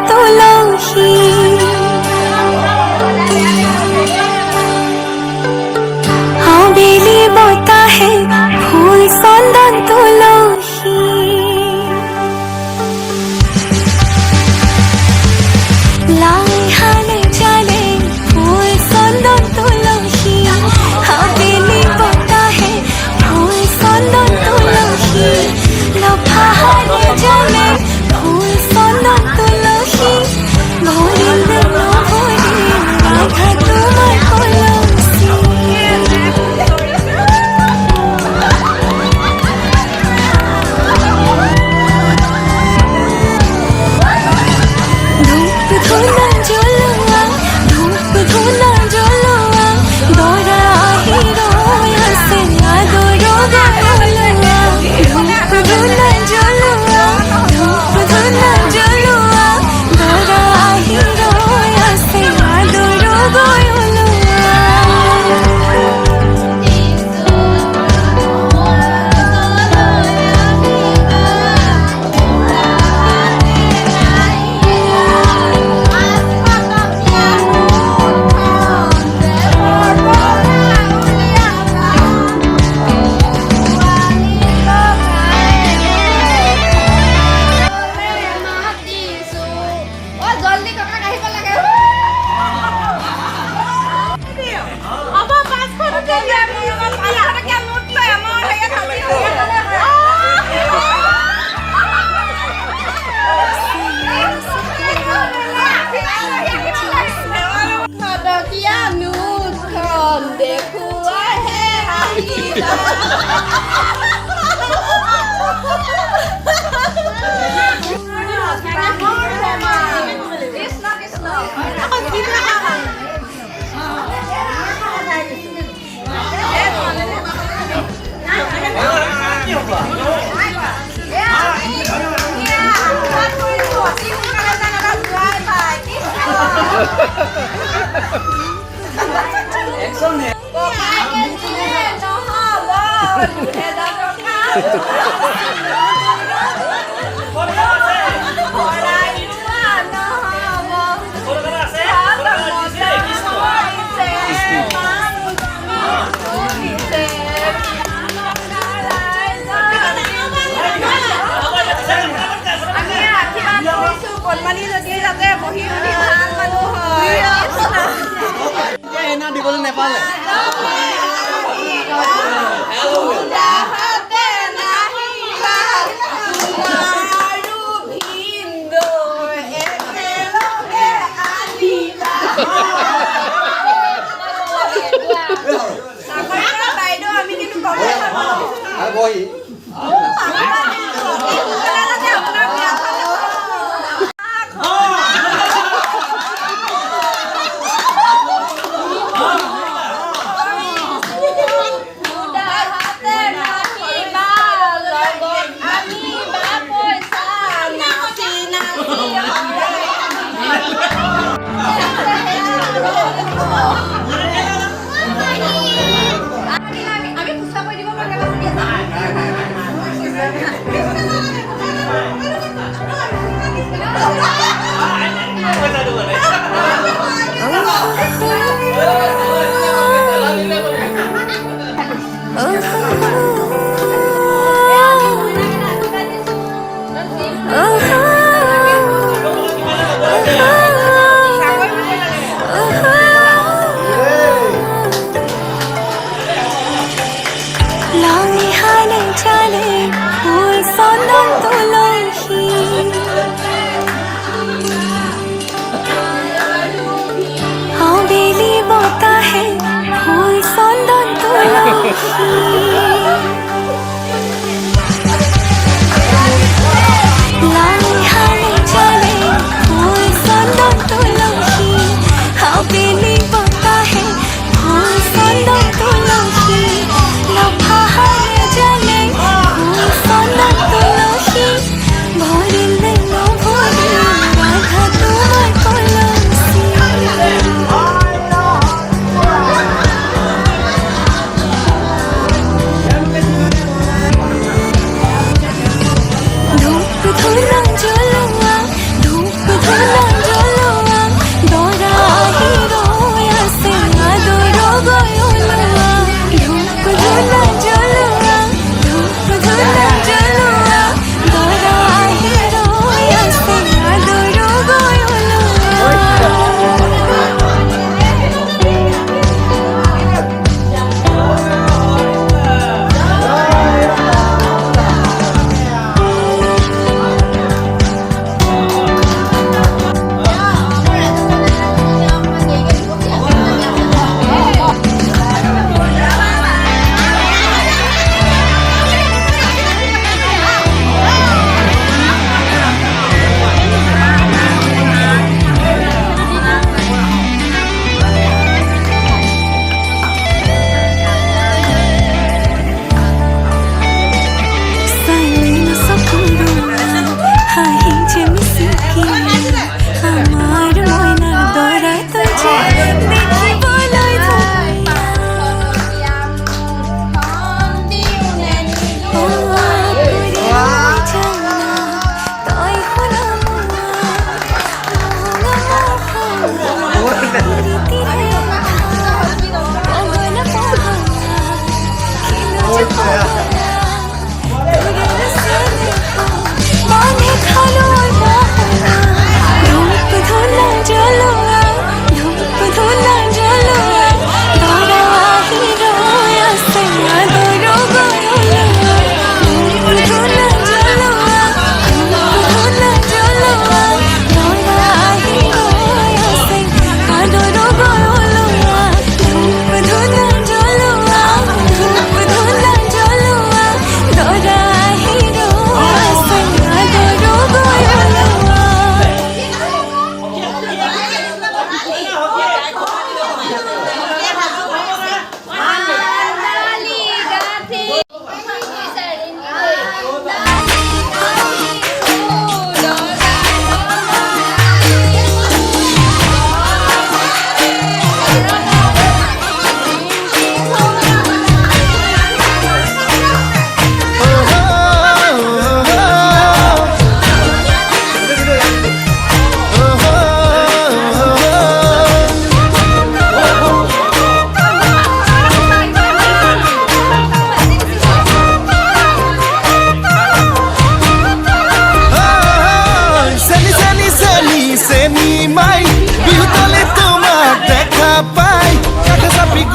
তুলসী আবেলি বতাহে ফুল চন্দন তুলসী লাই হালে চালে ফুল চন্দন তুলসী আবেলি বতাহে ফুল চন্দন তুলসী লফা হালে চালে ফুল চন্দন তুলসী ভরিল ভরিল রাধা তোমার কলসী ধূপ ধুনা জ্বলোয়া ধূপ ধুনা জ্বলোয়া দরা হিরো আসে আদর গালোয়া ধূপ ধুনা জ্বলোয়া ধূপ ধুনা জ্বলোয়া দরা হিরো আসে আদর গালোয়া দিবলৈ নেপালে বহি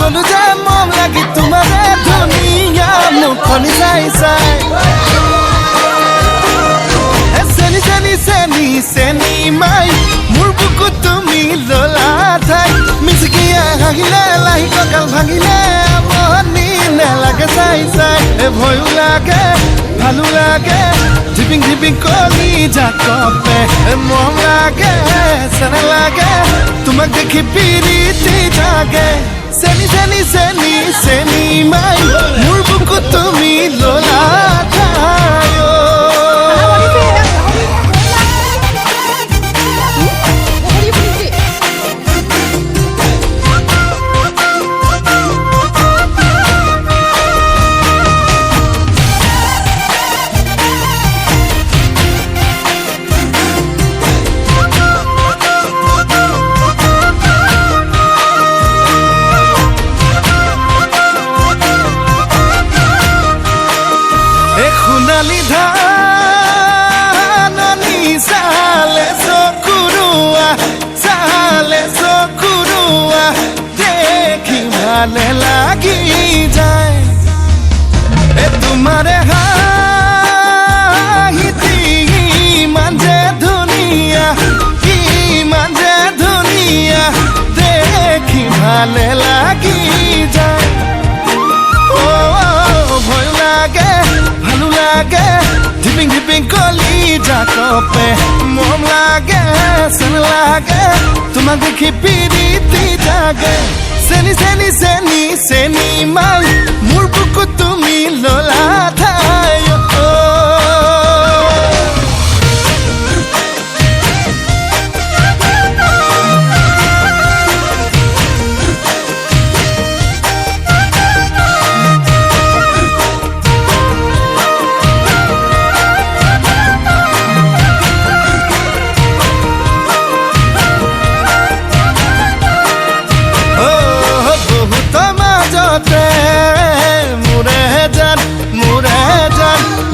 গলো যে মন লাগি তোমারে ধুনিয়া মুখনি চাই চাই চেনি চেনি চেনি চেনি মাই মোৰ বুকুত তুমি ললা ঠাই মিচিকিয়া হাঁহিলে লাহি কঁকাল ভাঙিলে আমনি নেলাগে চাই চাই ভয়ো লাগে ভালো লাগে ঝিপিং ঝিপিং কলি জাকপে মন লাগে চেনা লাগে তোমাক দেখি পিৰিতি জাগে চেনি চেনি চেনি চেনি মাই মোৰ বুকুত তুমি ললা ঠাই সোণালী ধাননি চালে চকুৰুৱা দেখি ভালে লাগি যায় তোমাৰে হাঁহিতি ইমান যে ধুনীয়া দেখি ভালে লাগি যায় ভয় লাগে ভালো লাগে ধিপিং ধিপিং কলি জাকপে মন লাগে চেন লাগে তোমাক দেখি পিৰিতি জাগে চেনি চেনি চেনি চেনি মাই মোৰ বুকুত তুমি ললা ঠাই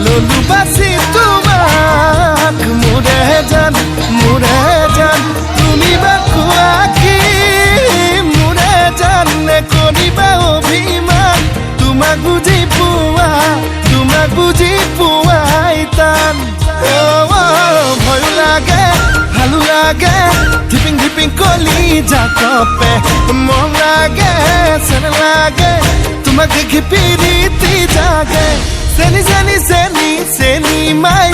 ললু বাসি তোমাক মোৰে জান তুমি বা কোৱা কি মোৰে জান কৰিবা অভিমান তোমাক বুজি পোৱাই টান ভয় লাগে ভালো লাগে ধিপিং ধিপিং কলি জাকপে মন লাগে চেন লাগে তোমাক দেখি পিৰিতি জাগে চেনি চেনি চেনি চেনি মাই